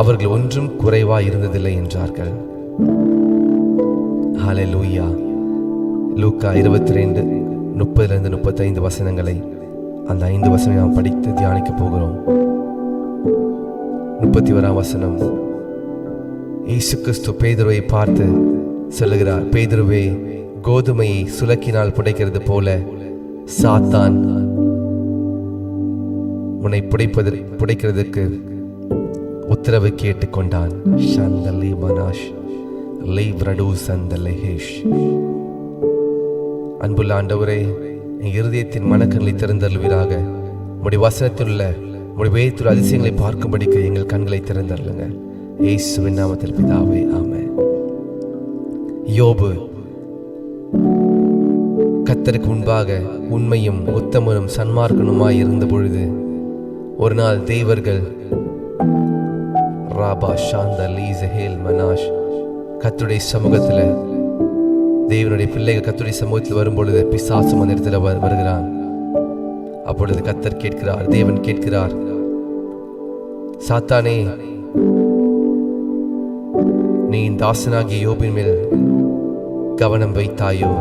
அவர்கள் ஒன்றும் குறைவாய் இருந்ததில்லை என்றார்கள். ஹல்லேலூயா. லூக்கா 22:30-35 வசனங்களை, அந்த 5 வசனங்களை நாம் படித்து தியானிக்க போகிறோம். 31 வசனம், இயேசு கிறிஸ்து பேதுருவை பார்த்து சொல்லுகிறார், பேதுருவே, கோதுமையை சுலக்கினால் புடைக்கிறது போல சாத்தான் உன்னை புடைக்கிறதுக்கு உத்தரவு கேட்டுக்கொண்டான். ஷந்தலி மனாஷ் அன்புள்ள ஆண்டவரே, என் இருதயத்தின் மனக்கண்களை திறந்தருள்வீராக. உம்முடைய வசனத்தில் உள்ள உம்முடைய வேதத்தில் அதிசயங்களை பார்க்கும்படிக்கு எங்கள் கண்களை திறந்தருளுங்க. இயேசுவின் நாமத்தில் பிதாவே, ஆமென். யோபு கர்த்தருக்கு முன்பாக உண்மையும் உத்தமனும் சன்மார்க்கனுமாய் இருந்த பொழுது ஒரு நாள் தேவர்கள் ராபா ஷாந்த லீசஹேல் மனாஷ் கர்த்தருடைய சமூகத்தில், தேவனுடைய பிள்ளைகள் கர்த்தருடைய சமூகத்தில் வரும்பொழுது பிசாசு அந்த இடத்துல வருகிறான். அப்பொழுது கர்த்தர் கேட்கிறார், தேவன் கேட்கிறார், சாத்தானே, நீ தாசனாகிய யோபின் மேல் கவனம் வைத்தாயோ?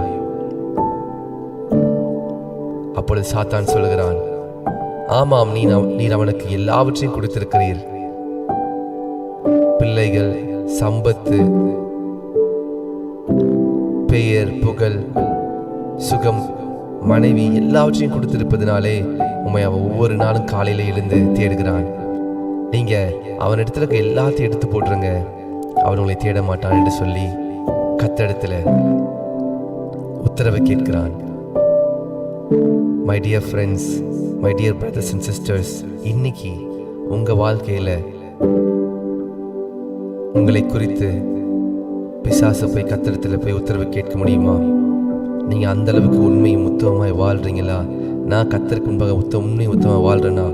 அப்பொழுது சாத்தான் சொல்லுகிறான், ஆமாம், நீர் அவனுக்கு எல்லாவற்றையும் கொடுத்திருக்கிறீர். பிள்ளைகள், சம்பத்து, பெயர், புகழ், சுகம், மனைவி எல்லாவற்றையும் கொடுத்திருப்பதனாலே உண்மை அவன் ஒவ்வொரு நாளும் காலையில எழுந்து தேடுகிறான். நீங்க அவனிடத்துல எல்லாத்தையும் எடுத்து போட்டுருங்க, அவன் உங்களை தேட மாட்டான் என்று சொல்லி கர்த்தரிடத்துல உத்தரவை கேட்கிறான். My dear friends, my dear brothers and sisters, இன்னைக்கு உங்க வாழ்க்கையில உங்களை குறித்து பிசாசு போய் கர்த்தரிடத்துல போய் உத்தரவு கேட்க முடியுமா? நீங்க அந்த அளவுக்கு உண்மையும் உத்தமமாய் வாழ்றீங்களா? நான் கர்த்தருக்கு முன்பாக உண்மையும் உத்தமமாக வாழ்றேனா?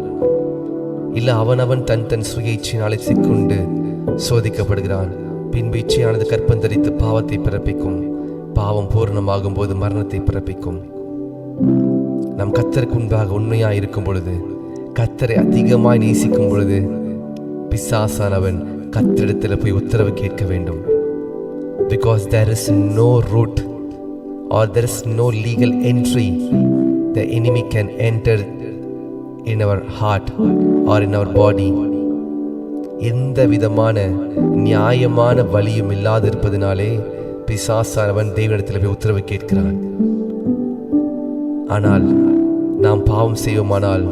இல்ல அவனவன் தன் சுய இச்சையினாலே சிக்குண்டு சோதிக்கப்படுகிறான். பின்பு இச்சையானது கற்பந்தரித்து பாவத்தை பிறப்பிக்கும். பாவம் பூரணமாகும் போது மரணத்தை பிறப்பிக்கும். நம் கர்த்தருக்கு முன்பாக உண்மையாய் இருக்கும் பொழுது, கர்த்தரை அதிகமாய் நேசிக்கும் பொழுது, பிசாசானவன் கர்த்தரிடத்தில் போய் உத்தரவு கேட்க வேண்டும். Because there is no root or there is no legal entry the enemy can enter in our heart or in our body. எந்த விதமான நியாயமான வழியும் இல்லாதிருப்பதனாலே பிசாசானவன் தேவனிடத்தில் போய் உத்தரவு கேட்கிறான். ஆனால் நாம் பாவம் செய்வோமானால்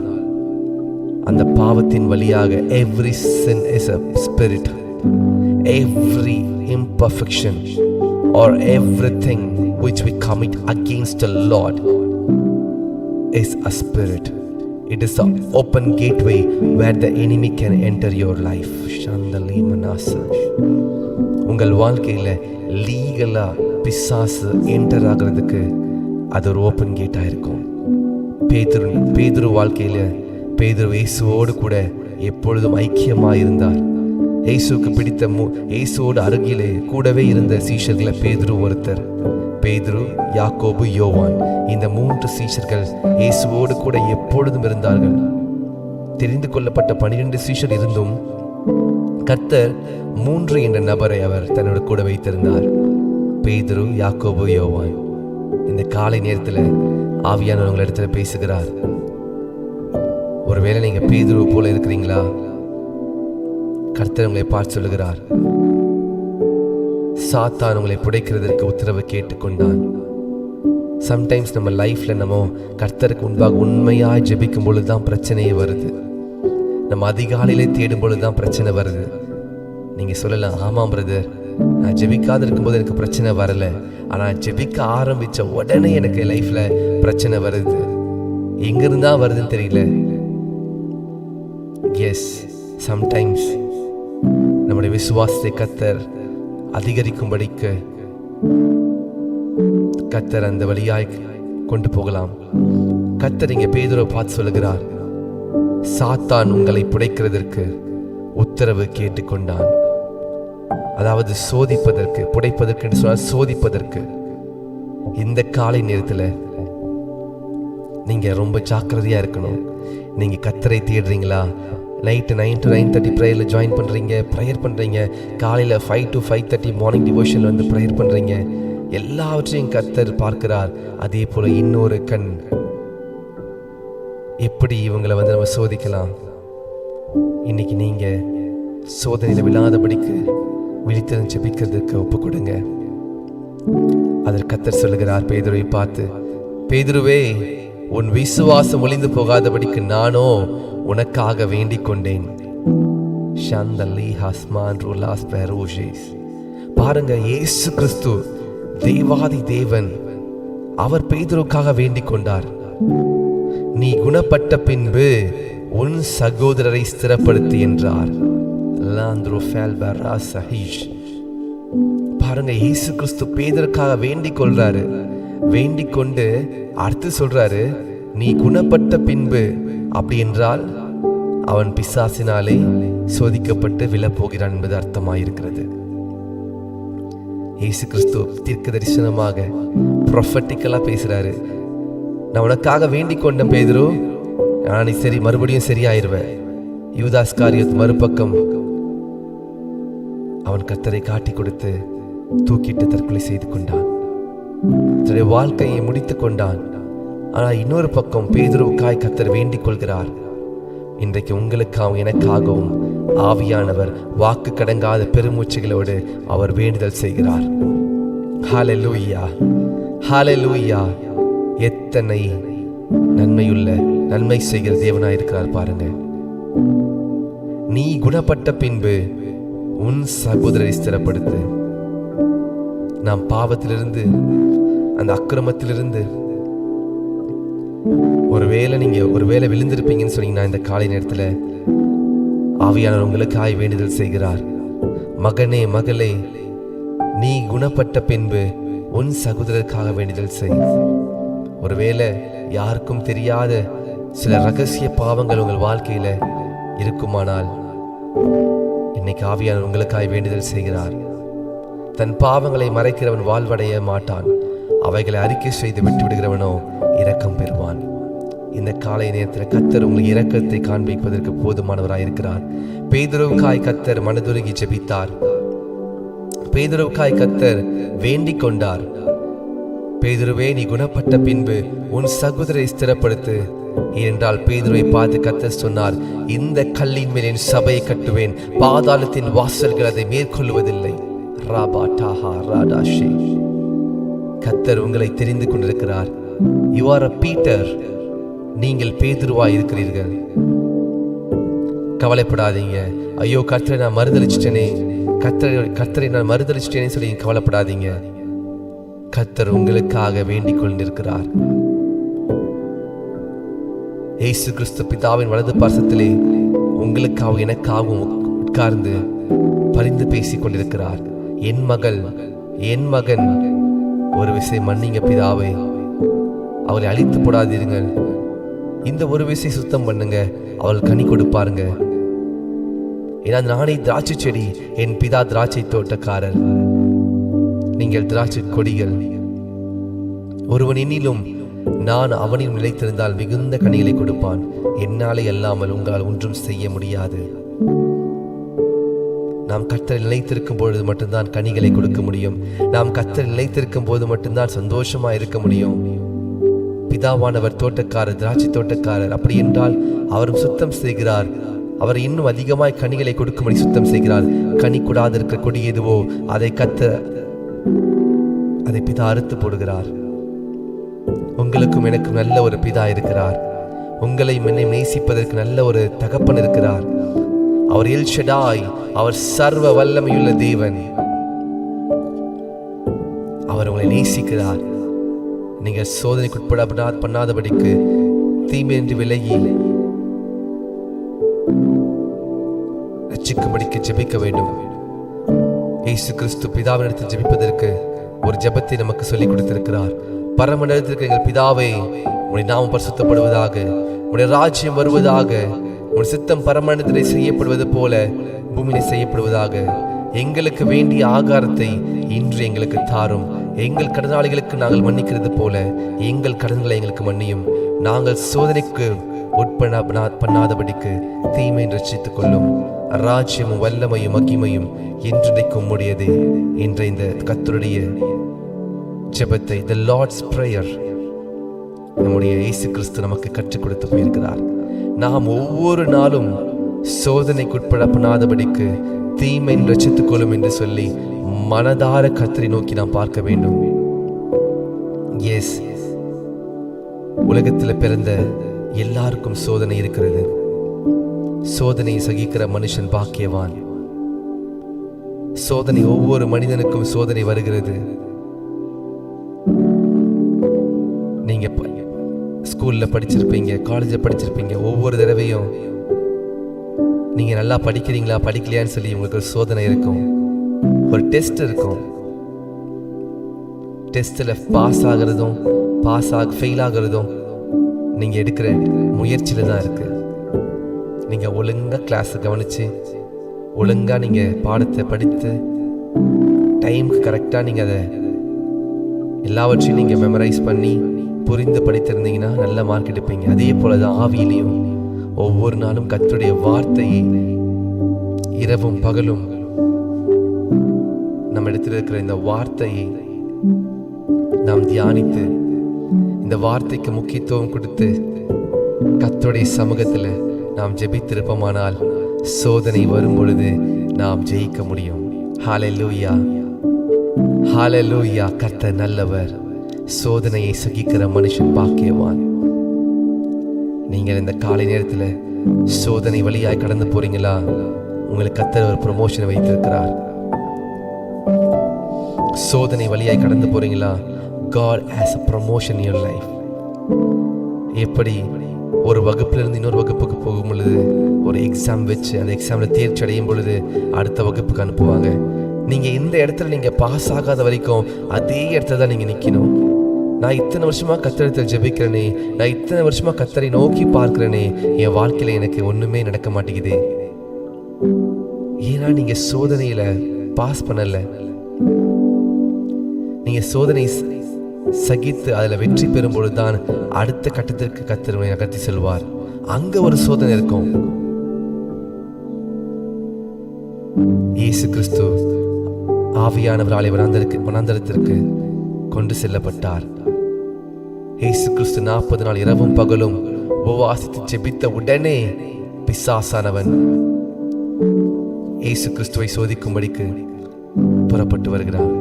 அந்த பாவத்தின் வழியாக every sin is a spirit, every imperfection or everything which we commit against the Lord is a spirit. It is an open gateway where the enemy can enter your life. Shandali manasa. உங்கள் வாழ்க்கையில லீகலா பிசாசு enter ஆகிறதுக்கு அது ஒரு open கேட்டா இருக்கும். பேதுரு வாழ்க்கையில பேதுரு இயேசுவோடு கூட எப்பொழுதும் ஐக்கியமாக இருந்தார். இயேசுக்கு பிடித்த இயேசுவோடு அருகிலே கூடவே இருந்த சீஷர்களை பேதுரு ஒருத்தர். பேதுரு, யாக்கோபு, யோவான், இந்த 3 சீஷர்கள் இயேசுவோடு கூட எப்பொழுதும் இருந்தார்கள். தெரிந்து கொள்ளப்பட்ட 12 சீஷர் இருந்தும் கர்த்தர் 3 என்ற நபரை அவர் தன்னோட கூட வைத்திருந்தார். பேதுரு, யாக்கோபு, யோவான். இந்த காலை நேரத்தில் ஆவியானவர் உங்கள் இடத்துல பேசுகிறார். ஒருவேளை நீங்க பேதுரு போல இருக்கிறீங்களா? கர்த்தர் உங்களை பார்த்து சொல்லுகிறார், சாத்தான் உங்களை புடைக்கிறதற்கு உத்தரவு கேட்டுக்கொண்டான். சம்டைம்ஸ் நம்ம லைஃப்ல நம்ம கர்த்தருக்கு முன்பாக உண்மையாய் ஜெபிக்கும் பொழுதுதான் பிரச்சனையே வருது. நம்ம அதிகாலையிலே தேடும் பொழுதுதான் பிரச்சனை வருது. நீங்க சொல்லலாம், ஆமாம் பிரதர், நான் ஜெபிக்காத இருக்கும்போது எனக்கு பிரச்சனை வரல, ஆனா ஜெபிக்க ஆரம்பிச்ச உடனே எனக்கு லைஃப்ல பிரச்சனை வருது. எங்கிருந்தா வருதுன்னு தெரியல. எஸ், சம்டைம்ஸ் நம்முடைய விசுவாசத்தை கர்த்தர் அதிகரிக்கும்படிக்கு கர்த்தர் அந்த வழியாய் கொண்டு போகலாம். கர்த்தர் இங்கே பேதுருவை பார்த்து சொல்லுகிறார், சாத்தான் உங்களை புடைக்கிறதற்கு உத்தரவு கேட்டுக்கொண்டான். அதாவது சோதிப்பதற்கு, புடைப்பதற்கு என்று சொன்னால் சோதிப்பதற்கு. இந்த காலை நேரத்தில் நீங்க ரொம்ப ஜாக்கிரதையா இருக்கணும். நீங்க கர்த்தரை தேடுறீங்களா? நைட்டு 9 to 9:30 ப்ரேயரில் ஜாயின் பண்ணுறீங்க, ப்ரேயர் பண்ணுறீங்க. காலையில் 5 to 5:30 மார்னிங் டிவோஷனில் வந்து ப்ரேயர் பண்ணுறீங்க. எல்லாவற்றையும் கர்த்தர் பார்க்கிறார். அதே போல் இன்னொரு கண், எப்படி இவங்களை வந்து நம்ம சோதிக்கலாம். இன்னைக்கு நீங்கள் சோதனையில் விழாதபடிக்கு விழித்திருந்து ஜெபிக்கிறதுக்கு ஒப்பு கொடுங்க. அதற்கு கர்த்தர் சொல்லுகிறார் பேதுருவை பார்த்து, பேதுருவே, உன் விசுவாசம் ஒளிந்து போகாதபடிக்கு நானோ உனக்காக வேண்டிக் கொண்டேன். பாருங்க, இயேசு கிறிஸ்து தேவாதி தேவன், அவர் பேதுருவுக்காக வேண்டிக் கொண்டார். நீ குணப்பட்ட பின்பு உன் சகோதரரை ஸ்திரப்படுத்து என்றார். பாருங்க, இயேசு கிறிஸ்து பேதுருக்காக வேண்டிக் கொள்றாரு. வேண்டிக் கொண்டு அடுத்து சொல்றாரு, நீ குணப்பட்ட பின்பு. அப்படி என்றால் அவன் பிசாசினாலே சோதிக்கப்பட்டு விழப்போகிறான் என்பது அர்த்தமாயிருக்கிறது. இயேசு கிறிஸ்து தீர்க்க தரிசனமாக ப்ரொஃபட்டிக்கலா பேசுறாரு. நான் உனக்காக வேண்டிக் கொண்ட பேதுரு, நான் நீ சரி மறுபடியும் சரியாயிருவேன். யூதாஸ் காரியத் மறுபக்கம் அவன் கர்த்தரை காட்டி கொடுத்து தூக்கிட்டு தற்கொலை செய்து கொண்டான். தன்னுடைய வாழ்க்கையை முடித்துக் கொண்டான். ஆனால் இன்னொரு பக்கம் பேதுருவுக்காய் கர்த்தர் வேண்டிக் கொள்கிறார். இன்றைக்கு உங்களுக்காகவும் எனக்காகவும் ஆவியானவர் வாக்கு கடங்காத பெருமூச்சுகளோடு அவர் வேண்டுதல் செய்கிறார். ஹல்லேலூயா, ஹல்லேலூயா. எத்தனை நன்மை செய்கிற தேவனாயிருக்கிறார் பாருங்க. நீ குணப்பட்ட பின்பு உன் சகோதரரை ஸ்திரப்படுத்து. நாம் பாவத்திலிருந்து, அந்த அக்கிரமத்திலிருந்து ஒருவேளை விழுந்திருப்பீங்கன்னு சொன்னீங்கன்னா, இந்த காலை நேரத்தில் ஆவியானவர் உங்களுக்காய் வேண்டுதல் செய்கிறார். மகனே, மகளே, நீ குணப்பட்ட பின்பு உன் சகோதரருக்காக வேண்டுதல் செய். ஒருவேளை யாருக்கும் தெரியாத சில ரகசிய பாவங்கள் உங்கள் வாழ்க்கையில இருக்குமானால், இன்னைக்கு ஆவியானவர் உங்களுக்காய் வேண்டுதல் செய்கிறார். தன் பாவங்களை மறைக்கிறவன் வாழ்வடைய மாட்டான், அவைகளை அறிக்கை செய்து விட்டு விடுகிறவனோ இரக்கம் பெறுவான். இந்த காலை நேரத்தில் கர்த்தர் உங்களுக்கு இரக்கத்தை காண்பிப்பதற்கு போதுமானவராயிருக்கிறார். பேதுருவுக்காய் கர்த்தர் மனதுருகி ஜெபித்தார். பேதுருவுக்காய் கர்த்தர் வேண்டிக் கொண்டார். பேதுருவே, நீ குணப்பட்ட பின்பு உன் சகோதரரை ஸ்திரப்படுத்து. ஏனென்றால் பேதுருவை பார்த்து கர்த்தர் சொன்னார், இந்த கல்லின் மேல் என் சபையை கட்டுவேன், பாதாளத்தின் வாசல்கள் அதை மேற்கொள்வதில்லை. கர்த்தர் உங்களை தெரிந்து கொண்டிருக்கிறார். You are a Peter. நீங்கள் பேதுருவாய் இருக்கிறீர்கள். கவலைப்படாதீங்க. ஐயோ, கர்த்தரை நான் மறுதலிச்சிட்டேனே, கர்த்தரை நான் மறுதலிச்சிட்டேனே சொல்லி கவலைப்படாதீங்க. கர்த்தர் உங்களுக்காக வேண்டிக் கொண்டிருக்கிறார். இயேசு கிறிஸ்து பிதாவின் வலது பார்சத்திலே உங்களுக்காகவும் எனக்காகவும் உட்கார்ந்து பரிந்து பேசிக் கொண்டிருக்கிறார். என் மகள், என் மகன், ஒரு விஷயம் மன்னிங்க பிதாவை, அவளை அழித்து போடாதீர்கள். இந்த ஒரு விஷயம் சுத்தம் பண்ணுங்க, அவள் கனி கொடுப்பாருங்க. ஏன்னா நானே திராட்சை செடி, என் பிதா திராட்சை தோட்டக்காரர், நீங்கள் திராட்சை கொடிகள். ஒருவன் என்னிலும் நான் அவனில் நிலைத்திருந்தால் மிகுந்த கனிகளை கொடுப்பான். என்னாலே அல்லாமல் உங்களால் ஒன்றும் செய்ய முடியாது. நாம் கர்த்தரில் நிலைத்திருக்கும் பொழுது மட்டும்தான் கனிகளை கொடுக்க முடியும். நாம் கர்த்தரில் நிலைத்திருக்கும் போது மட்டும்தான் சந்தோஷமா இருக்க முடியும். பிதாவானவர் தோட்டக்காரர், திராட்சை தோட்டக்காரர். அப்படி என்றால் அவரும் சுத்தம் செய்கிறார். அவர் இன்னும் அதிகமாய் கனிகளை கொடுக்கும்படி சுத்தம் செய்கிறார். கனி கூடாது இருக்கிற கொடி எதுவோ அதை பிதா அறுத்து போடுகிறார். உங்களுக்கும் எனக்கும் நல்ல ஒரு பிதா இருக்கிறார். உங்களை என்னை நேசிப்பதற்கு நல்ல ஒரு தகப்பன் இருக்கிறார். அவர் எல் ஷடாய், அவர் சர்வ வல்லமையுள்ள தேவன். அவர் உங்களை நேசிக்கிறார். நீங்கள் சோதனைக்குட்பட பண்ணாதபடிக்கு தீமையின்றி விலகி ரட்சிக்கும்படிக்கு ஜெபிக்க வேண்டும். இயேசு கிறிஸ்து பிதாவினிடத்தில் ஜெபிப்பதற்கு ஒரு ஜெபத்தை நமக்கு சொல்லிக் கொடுத்திருக்கிறார். பரமண்டலத்திற்கு எங்கள் பிதாவே, உன்னுடைய நாமம் பரிசுத்தப்படுவதாக, உன்னுடைய ராஜ்யம் வருவதாக, உன் சித்தம் பரமண்டலத்திலே செய்யப்படுவது போல பூமியிலே செய்யப்படுவதாக. எங்களுக்கு வேண்டிய ஆகாரத்தை இன்று எங்களுக்கு தாரும். எங்கள் கடனாளிகளுக்கு நாங்கள் மன்னிக்கிறது போல எங்கள் கடன்களை எங்களுக்கு மன்னியும். நாங்கள் சோதனைக்கு பண்ணாதபடிக்கு தீமை ரட்சித்துக் கொள்ளும். ராஜ்யமும் வல்லமையும் மகிமையும் என்றைக்கும் உடையது என்ற இந்த கர்த்தருடைய ஜெபத்தை, the Lord's prayer, நம்முடைய இயேசு கிறிஸ்து நமக்கு கற்றுக் கொடுத்து போயிருக்கிறார். நாம் ஒவ்வொரு நாளும் சோதனைக்குட்பட பண்ணாதபடிக்கு தீமை ரட்சித்துக் கொள்ளும் என்று சொல்லி மனதார கர்த்தரை நோக்கி நாம் பார்க்க வேண்டும். எஸ், உலகத்தில் பிறந்த எல்லாருக்கும் சோதனை இருக்கிறது. சோதனையை சகிக்கிற மனுஷன் பாக்கியவான். சோதனை, ஒவ்வொரு மனிதனுக்கும் சோதனை வருகிறது. நீங்க ஸ்கூல்ல படிச்சிருப்பீங்க, காலேஜில் படிச்சிருப்பீங்க. ஒவ்வொரு தடவையும் நீங்க நல்லா படிக்கிறீங்களா படிக்கலையான்னு சொல்லி உங்களுக்கு ஒரு சோதனை இருக்கும், ஒரு டெஸ்ட் இருக்கும். டெஸ்ட்ல பாஸ் ஆகிறதும் ஃபெயில் ஆகிறதும் நீங்க எடுக்கிற முயற்சியில தான் இருக்கு. நீங்க ஒழுங்கா கிளாஸ் கவனிச்சு ஒழுங்கா நீங்க பாடத்தை படித்து டைமுக்கு கரெக்டா நீங்க அதை எல்லாவற்றையும் நீங்க மெமரைஸ் பண்ணி புரிந்து படித்திருந்தீங்கன்னா நல்ல மார்க் எடுப்பீங்க. அதே போலதான் ஆவியிலையும் ஒவ்வொரு நாளும் கர்த்தருடைய வார்த்தையை இரவும் பகலும் நம்ம இடத்துல இருக்கிற இந்த வார்த்தையை நாம் தியானித்து இந்த வார்த்தைக்கு முக்கியத்துவம் கொடுத்து கர்த்தருடைய சமூகத்துல நாம் ஜெபித்திருப்போமானால் சோதனை வரும் பொழுது நாம் ஜெயிக்க முடியும். ஹல்லேலூயா, ஹல்லேலூயா. கர்த்தர் நல்லவர். சோதனையை சகிக்கிற மனுஷன் பாக்கியவான். நீங்கள் இந்த காலை நேரத்தில் சோதனை வழியாய் கடந்து போறீங்களா? உங்களுக்கு கர்த்தர் ஒரு ப்ரமோஷனை வைத்திருக்கிறார். சோதனை வழியாய் கடந்து போறீங்களா? God has a promotion in your life. எப்படி ஒரு வகுப்பிலிருந்து இன்னொரு வகுப்புக்கு போகும் பொழுது ஒரு எக்ஸாம் வச்சு அந்த எக்ஸாமில் தேர்ச்சி அடையும் பொழுது அடுத்த வகுப்புக்கு அனுப்புவாங்க. நீங்கள் இந்த இடத்துல நீங்கள் பாஸ் ஆகாத வரைக்கும் அதே இடத்துல தான் நீங்கள் நிற்கணும். நான் இத்தனை வருஷமாக கர்த்தரிடத்தில் ஜெபிக்கிறேனே, நான் இத்தனை வருஷமாக கர்த்தரை நோக்கி பார்க்கிறேனே, என் வாழ்க்கையில் எனக்கு ஒன்றுமே நடக்க மாட்டேங்குது. ஏன்னா நீங்கள் சோதனையில் பாஸ் பண்ணல. நீங்கள் சோதனை சகித்து அதில் வெற்றி பெறும் பொழுதுதான் அடுத்த கட்டத்திற்கு கர்த்தர் நகர்த்தி செல்வார். அங்க ஒரு சோதனை இருக்கும். இயேசு கிறிஸ்து ஆவியானவராலே வனாந்தரத்திற்கு கொண்டு செல்லப்பட்டார். இயேசு கிறிஸ்து 40 நாள் இரவும் பகலும் உபவாசித்து ஜெபித்த உடனே பிசாசானவன் இயேசு கிறிஸ்துவை சோதிக்கும்படிக்கு புறப்பட்டு வருகிறார்.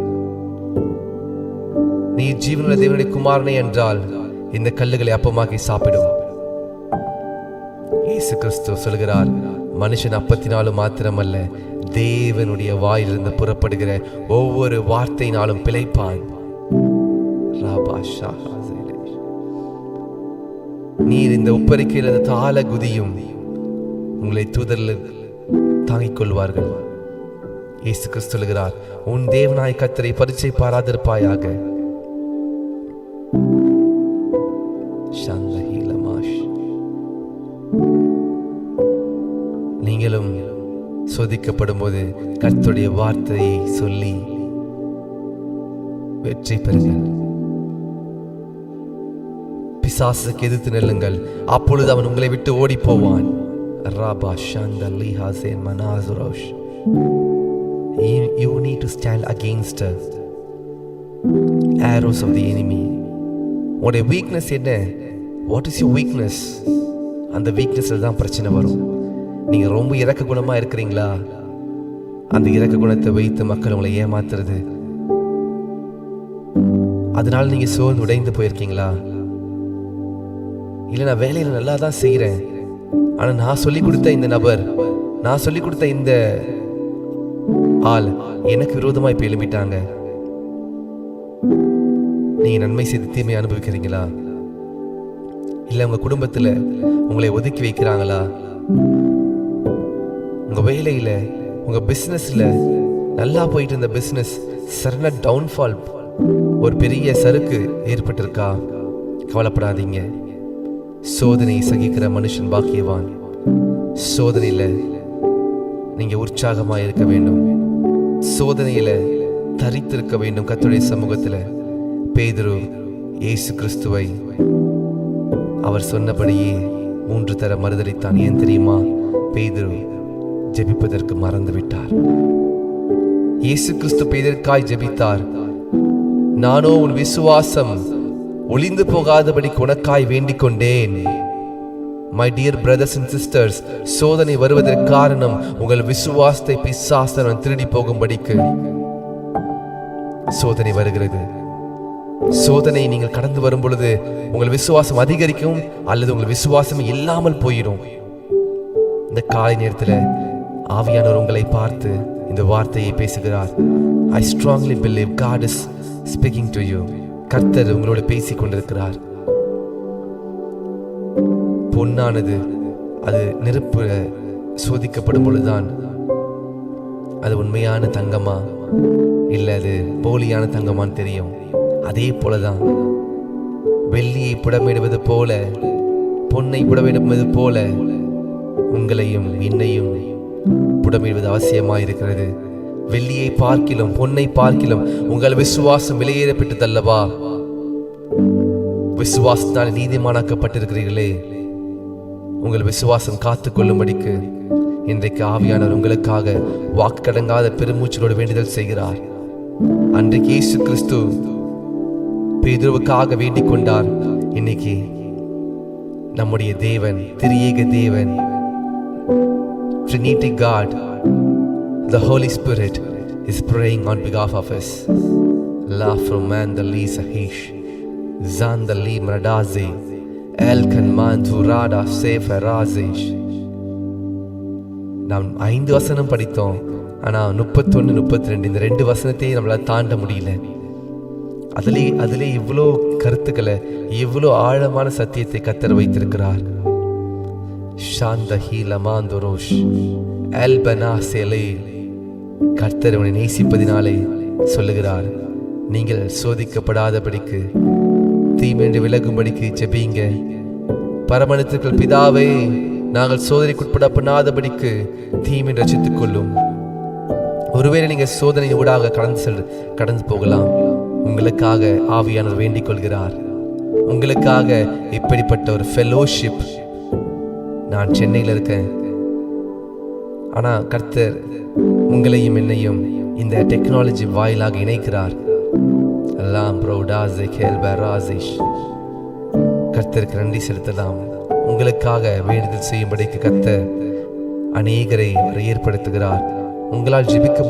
நீ ஜீவனுள்ள தேவனுடைய குமாரனே என்றால் இந்த கல்லுகளை அப்பமாக்கி சாப்பிடும். இயேசு கிறிஸ்து சொல்கிறார், மனுஷன் அப்பத்தினாலும் மாத்திரமல்ல தேவனுடைய வாயிலிருந்து புறப்படுகிற ஒவ்வொரு வார்த்தையினாலும் பிழைப்பான். நீர் இந்த உப்பரிக்கையில் இந்த தாள குதியும் உங்களை தூதரில் தாங்கிக் கொள்வார்கள். இயேசு கிறிஸ்து சொல்கிறார், உன் தேவனாய் கர்த்தரை பரீட்சை பாராதிருப்பாயாக. நீங்களும் சோதிக்கப்படும் போது கர்த்தருடைய வார்த்தையை சொல்லி வெற்றி பெறுங்கள். பிசாசுக்கு எதிர்த்து நெல்லுங்கள், அப்பொழுது அவன் உங்களை விட்டு ஓடி போவான். You need to stand against the arrows of the enemy. உங்களுடைய வீக்னஸ் என்ன? What is your weakness? அந்த வீக்னஸ்ல தான் பிரச்சனை வரும். நீங்க ரொம்ப இரக்க குணமா இருக்கிறீங்களா? அந்த இரக்க குணத்தை வைத்து மக்கள் உங்களை ஏமாத்துறது, அதனால நீங்க சோர்ந்து உடைந்து போயிருக்கீங்களா? இல்ல நான் வேலையில நல்லா தான் செய்யறேன், ஆனா நான் சொல்லி கொடுத்த இந்த நபர், நான் சொல்லி கொடுத்த இந்த ஆள் எனக்கு விரோதமா இப்ப எழும்பிட்டாங்க. நீங்க நன்மை செய்து தீமை அனுபவிக்கிறீங்களா? இல்ல உங்க குடும்பத்துல உங்களை ஒதுக்கி வைக்கிறாங்களா? உங்க வேலையில, உங்க பிசினஸ்ல நல்லா போயிட்டு இருந்த பிசினஸ் சடனா டவுன்ஃபால், ஒரு பெரிய சறுக்கு ஏற்பட்டிருக்கா? கவலைப்படாதீங்க. சோதனையை சகிக்கிற மனுஷன் பாக்கியவான். சோதனையில நீங்க உற்சாகமா இருக்க வேண்டும். சோதனையில தரித்திருக்க வேண்டும். கர்த்தருடைய சமூகத்துல பேதுரு இயேசு கிறிஸ்துவை அவர் சொன்னபடியே 3 தர மறுதலித்தான். ஏன் தெரியுமா? பேதுரு ஜெபிப்பதற்கு மறந்து விட்டார். இயேசு கிறிஸ்து பேதருக்காய் ஜெபித்தார். நானோ உன் விசுவாசம் ஒளிந்து போகாதபடிக்கு உனக்காய் வேண்டிக் கொண்டேன். My dear brothers and sisters, சோதனை வருவதற்கு காரணம் உங்கள் விசுவாசத்தை பிசாசன் திருடி போகும்படிக்கு சோதனை வருகிறது. சோதனை நீங்கள் கடந்து வரும் பொழுது உங்கள் விசுவாசம் அதிகரிக்கும் அல்லது உங்கள் விசுவாசம் இல்லாமல் போயிடும். இந்த காலை நேரத்தில் ஆவியானவர் உங்களை பார்த்து இந்த வார்த்தையை பேசுகிறார். I strongly believe God is speaking to you. கர்த்தர் உங்களோடு பேசிக் கொண்டிருக்கிறார். பொன்னானது அது நெருப்பு சோதிக்கப்படும் பொழுதுதான் அது உண்மையான தங்கமா இல்லை அது போலியான தங்கமான்னு தெரியும். அதே போலதான் வெள்ளியை புடமிடுவது போல, பொன்னை புடமிடுவது போல உங்களையும் என்னையும் புடமிடுவது அவசியமாயிருக்கிறது. வெள்ளியை பார்க்கிலும் பொன்னை பார்க்கிலும் உங்கள் விசுவாசம் விலையேறப்பட்டதல்லவா? விசுவாசத்தால் நீதிமானாக்கப்பட்டிருக்கிறீர்களே. உங்கள் விசுவாசம் காத்துக் கொள்ளும்படிக்கு இன்றைக்கு ஆவியானவர் உங்களுக்காக வாக்கடங்காத பெருமூச்சலோடு வேண்டுதல் செய்கிறார். அன்றைக்கு இயேசு கிறிஸ்து பேதுருவுக்காக வேண்டிக் கொண்டார். இன்னைக்கு நம்முடைய தேவன், திரியேக தேவன், Trinity God, the Holy Spirit is praying on behalf of us. La from man the li sahish, zan the li mradazi, el kan man thurada sefarazish. நாம் 5 வசனம் படித்தோம். ஆனால் 31, 32 இந்த 2 வசனத்தையும் நம்மளால் தாண்ட முடியல. அதிலே இவ்வளோ கருத்துக்களை, இவ்வளோ ஆழமான சத்தியத்தை கர்த்தர் வைத்திருக்கிறார். ஷாந்த ஹீலமாந்தோரோஷ் எல்பனா செலே. கர்த்தர் உன்னை நேசிப்பதினாலே சொல்லுகிறார், நீங்கள் சோதிக்கப்படாதபடிக்கு தீமைன்று விலகும்படிக்கு ஜெபிங்க. பரமனித்திற்குள் பிதாவே, நாங்கள் சோதனைக்குட்பட பண்ணாதபடிக்கு தீமை ரசித்துக் கொள்ளும். ஒருவேளை நீங்கள் சோதனை ஊடாக கடந்து போகலாம். உங்களுக்காக ஆவியானவர் வேண்டிக் கொள்கிறார். உங்களுக்காக இப்படிப்பட்ட ஒரு ஃபெலோஷிப். நான் சென்னையில் இருக்கேன், ஆனால் கர்த்தர் உங்களையும் என்னையும் இந்த டெக்னாலஜி வாயிலாக இணைக்கிறார். எல்லாம் கர்த்தருக்கு நன்றி செலுத்தலாம். உங்களுக்காக வேண்டுதல் செய்யும்படிக்கு கர்த்தர் அநேகரை ஏற்படுத்துகிறார். உங்களால் ஜெபிக்க